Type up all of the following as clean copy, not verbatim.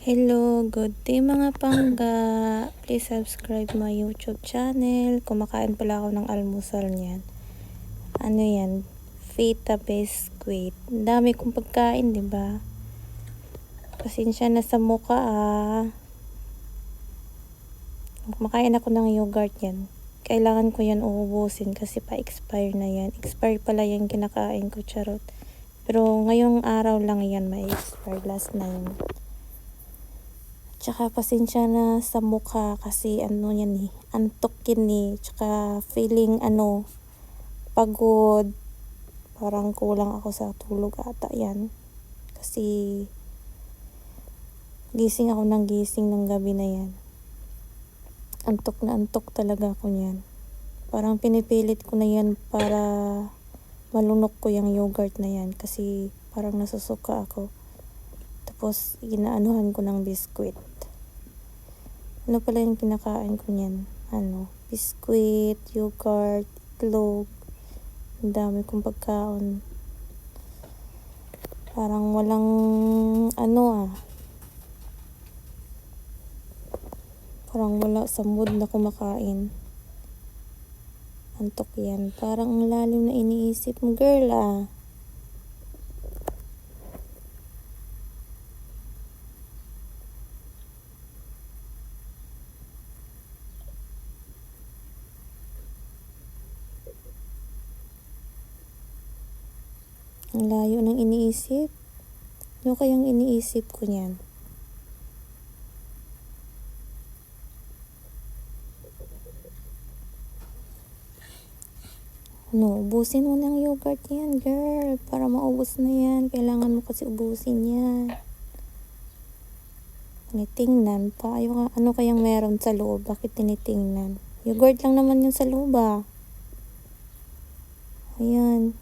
Hello, good day mga pangga. Please subscribe my YouTube channel. Kumakain pala ako ng almusal niyan. Ano yan? Feta biscuit. Ang dami kong pagkain, di ba? Pasensya na sa mukha Kumakain ako ng yogurt yan. Kailangan ko yan uubusin kasi pa-expire na yan. Expire pala yung kinakain ko, charot. Pero ngayong araw lang yan ma-expire. Last na yun. Tsaka pasensya na sa mukha kasi ano yan antok yan Tsaka feeling pagod. Parang kulang ako sa tulog ata yan. Kasi gising ako ng gising ng gabi na yan. Antok na antok talaga ako yan. Parang pinipilit ko na yan para malunok ko yung yogurt na yan. Kasi parang nasusuka ako. Tapos inaanuhan ko ng biskuit. Ano pala yung kinakain ko niyan? Biskuit, yogurt, itlog. Ang dami kong pagkaon. Parang walang Parang wala sa mood na kumakain. Antok yan. Parang ang lalim na iniisip mo, girl Ang layo ng iniisip. Ano kayang iniisip ko niyan? Ubusin mo ng yogurt yan, girl. Para maubos na yan. Kailangan mo kasi ubusin yan. Tinitingnan pa. Ano kayang meron sa loob? Bakit tinitingnan? Yogurt lang naman yun sa loob Ayan.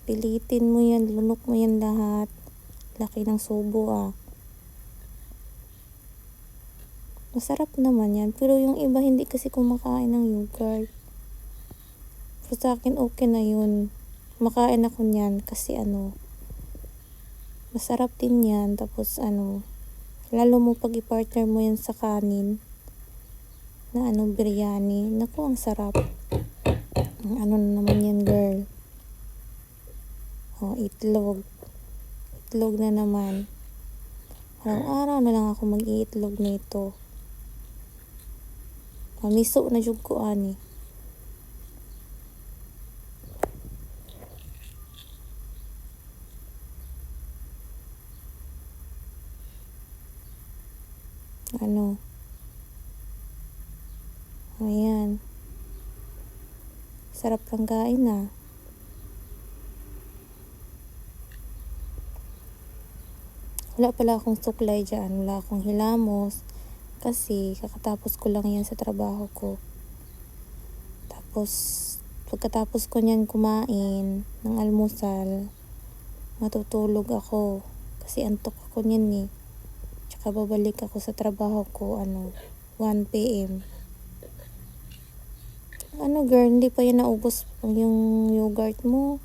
Pilitin mo yan. Lunok mo yan lahat. Laki ng subo Masarap naman yan. Pero yung iba hindi kasi kumakain ng yogurt. Pero sa akin okay na yun. Kumakain ako niyan kasi masarap din yan. Tapos lalo mo pag i-partner mo yan sa kanin na biryani. Naku, ang sarap. Ang na naman yan, girl. Itlog. Itlog na naman. Araw-araw na lang ako mag-iitlog nito. Miso na jud ko ani. Ayan. Sarap lang kain Wala pala akong suklay dyan. Wala akong hilamos. Kasi kakatapos ko lang yan sa trabaho ko. Tapos pagkatapos ko niyan kumain ng almusal, matutulog ako. Kasi antok ako niyan Tsaka babalik ako sa trabaho ko 1 PM. Girl, hindi pa yan naubos yung yogurt mo.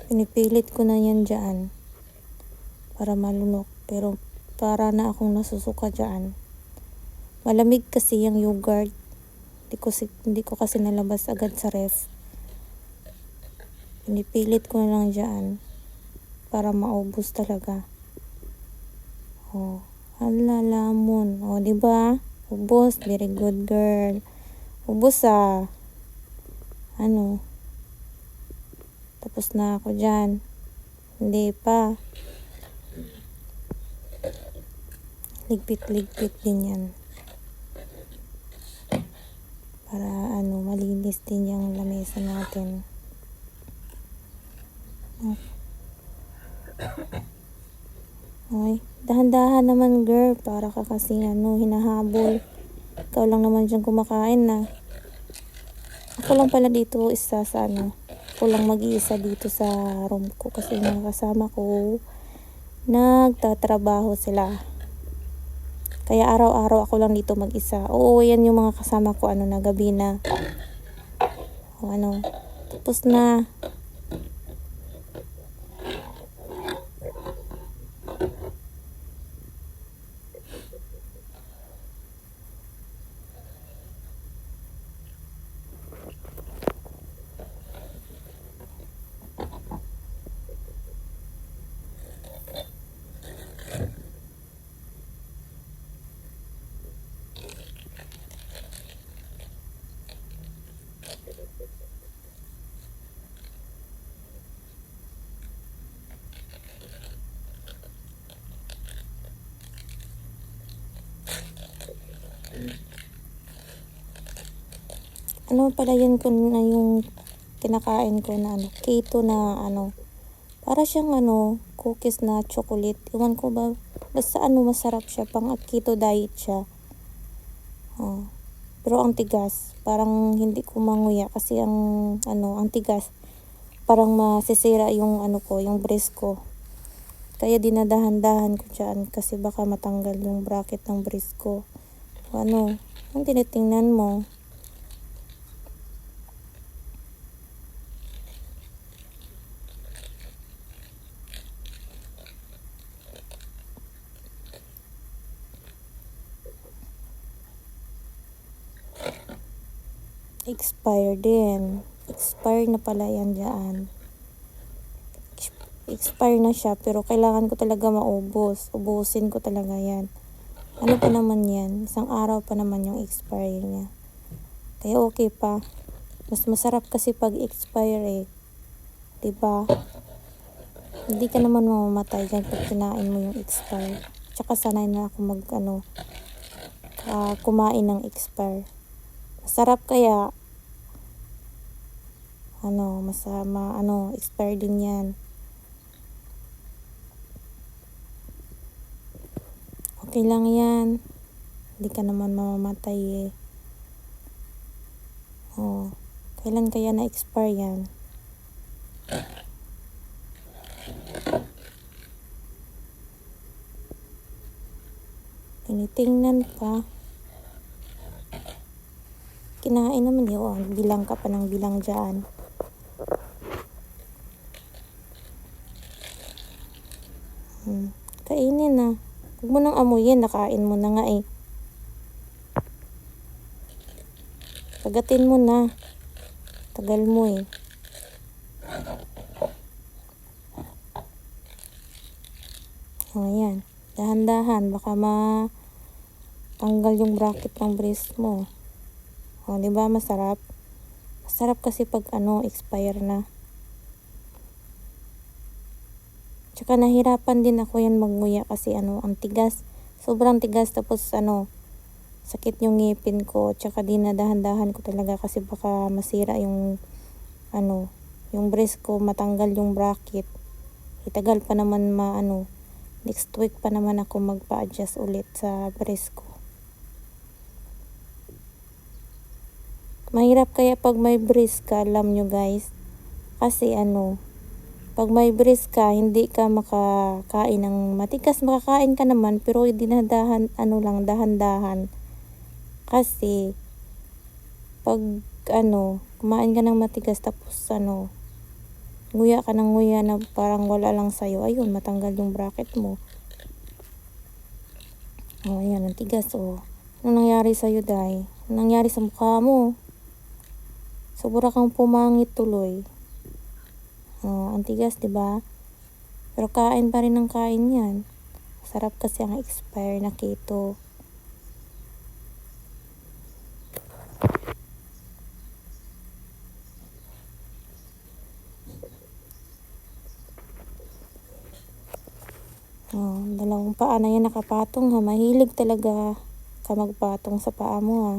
Pinipilit ko na yan dyan para malunok. Pero para na akong nasusuka dyan. Malamig kasi yung yogurt. Hindi ko kasi nalabas agad sa ref. Pinipilit ko na lang dyan para maubos talaga. Lamon. Diba? Ubos. Very good, girl. Ubos Tapos na ako dyan. Hindi pa. Ligpit-ligpit din yan. Para malinis din yung lamesa natin. Dahan-dahan naman, girl. Para ka kasi hinahabol. Ikaw lang naman dyan kumakain Ako lang pala dito isa sa Ako lang mag-iisa dito sa room ko. Kasi mga kasama ko nagtatrabaho sila. Kaya araw-araw ako lang dito mag-isa. Yan yung mga kasama ko na gabi na. Tapos na. Ano pala yan ko na yung kinakain ko na ano, keto na ano. Para siyang ano, cookies na chocolate. Iwan ko ba, basta ano masarap siya, pang keto diet siya. Oh. Pero ang tigas, parang hindi ko manguya kasi ang ano, ang tigas. Parang masisira yung ano ko, yung breast ko. Kaya dinadahan-dahan ko dyan kasi baka matanggal yung bracket ng breast ko. Ano, ang tinitingnan mo? Expire din. Expire na pala yan dyan. Expire na siya pero kailangan ko talaga maubos. Ubusin ko talaga yan. Ano pa naman yan? Isang araw pa naman yung expire niya. Kaya okay pa. Mas masarap kasi pag expire eh. Diba? Hindi ka naman mamamatay dyan pag kinain mo yung expire. Tsaka sanay na ako mag ano, kumain ng expire. Masarap kaya ano, masama, ano, expire din yan. Okay lang yan. Hindi ka naman mamamatay eh. Oh, kailan kaya na-expire yan? Tinitingnan pa. Kinain naman yun. Bilang ka pa ng bilang dyan. Kainin na. Huwag mo nang amuyin. Nakain mo na nga eh. Kagatin mo na. Tagal mo eh. O yan. Dahan-dahan. Baka tanggal yung bracket ng breast mo. O diba masarap? Masarap kasi pag ano, expire na. Tsaka nahirapan din ako yan magnguya kasi ano, ang tigas. Sobrang tigas tapos ano, sakit yung ngipin ko. Tsaka dinadahan-dahan ko talaga kasi baka masira yung ano, yung breast ko, matanggal yung bracket. Itagal pa naman next week pa naman ako magpa-adjust ulit sa breast ko. Mahirap kaya pag may breast ka, alam nyo guys. Kasi ano, pag may breast ka, hindi ka makakain ng matigas. Makakain ka naman, pero dahan-dahan. Kasi, pag kumain ka ng matigas, tapos nguya ka ng nguya na parang wala lang sa'yo, ayun, matanggal yung bracket mo. Oh, ayan, ang tigas, oh. Ano nangyari sa'yo, Day? Ano nangyari sa mukha mo? Sobra kang pumangit tuloy. Oh, ang tigas, 'di ba? Pero kain pa rin ng kain 'yan. Sarap kasi ang expire na keto. Oh, dalawang paa na 'yan nakapatong ha. Mahilig talaga ka magpatong sa paa mo ha.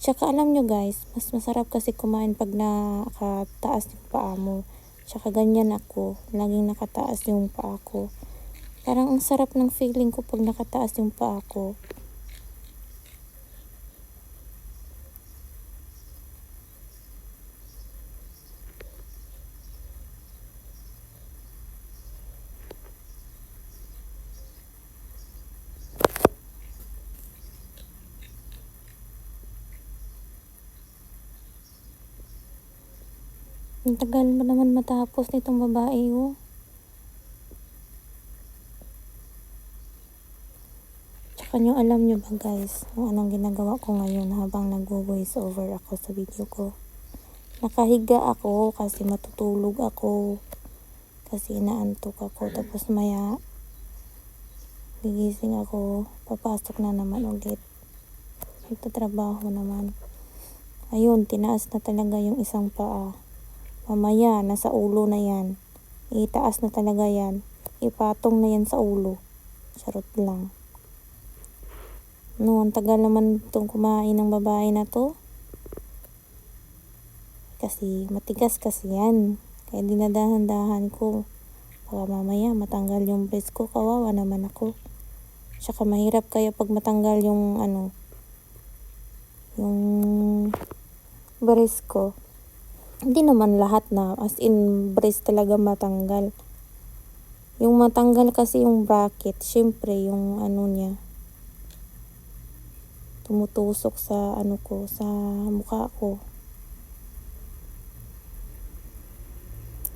Tsaka alam nyo guys, mas masarap kasi kumain pag nakataas yung paa mo. Tsaka ganyan ako, laging nakataas yung paa ko. Parang ang sarap ng feeling ko pag nakataas yung paa ko. Ang tagal mo naman matapos nitong babae oh. Tsaka nyo alam nyo ba guys, kung anong ginagawa ko ngayon habang nag-voice over ako sa video ko. Nakahiga ako kasi matutulog ako. Kasi inaantok ako. Tapos maya, gigising ako. Papasok na naman ulit. Nagtatrabaho naman. Ayun, tinaas na talaga yung isang paa. Mamaya, nasa ulo na yan. Itaas na talaga yan. Ipatong na yan sa ulo. Charot lang. No, ang tagal naman itong kumain ng babae na to. Kasi matigas kasi yan. Kaya dinadahan-dahan ko. Baka mamaya matanggal yung breast ko. Kawawa naman ako. Tsaka mahirap kaya pag matanggal yung yung breast ko. Hindi naman lahat na as in breast talaga matanggal. Yung matanggal kasi yung bracket, syempre yung niya tumutusok sa ko, sa mukha ko.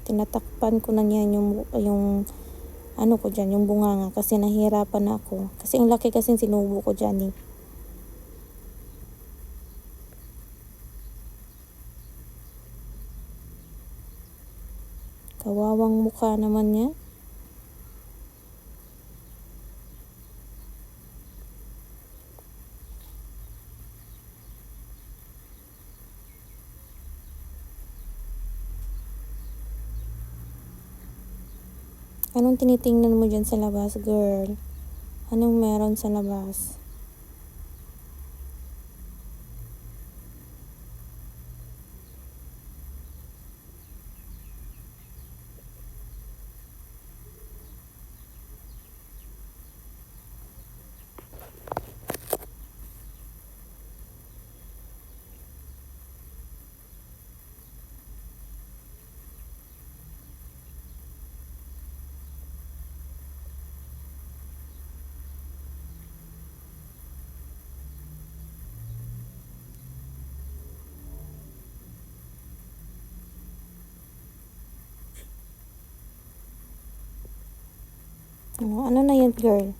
Tinatakpan ko na niyan yung ko dyan, yung bunganga kasi nahihirapan na ako. Kasi ang laki kasi sinubo ko dyan eh. Kawawang mukha naman yan. Anong tinitingnan mo dyan sa labas, girl? Anong meron sa labas? Ano na yan, girl?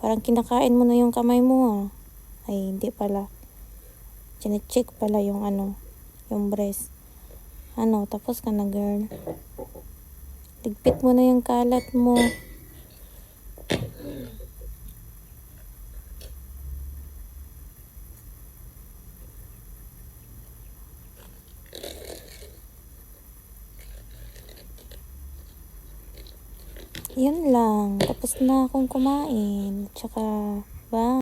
Parang kinakain mo na yung kamay mo ah. Ay, hindi pala. Chine-check pala yung yung breast. Tapos ka na, girl. Ligpit mo na yung kalat mo. Yun lang. Tapos na akong kumain. Tsaka, bye.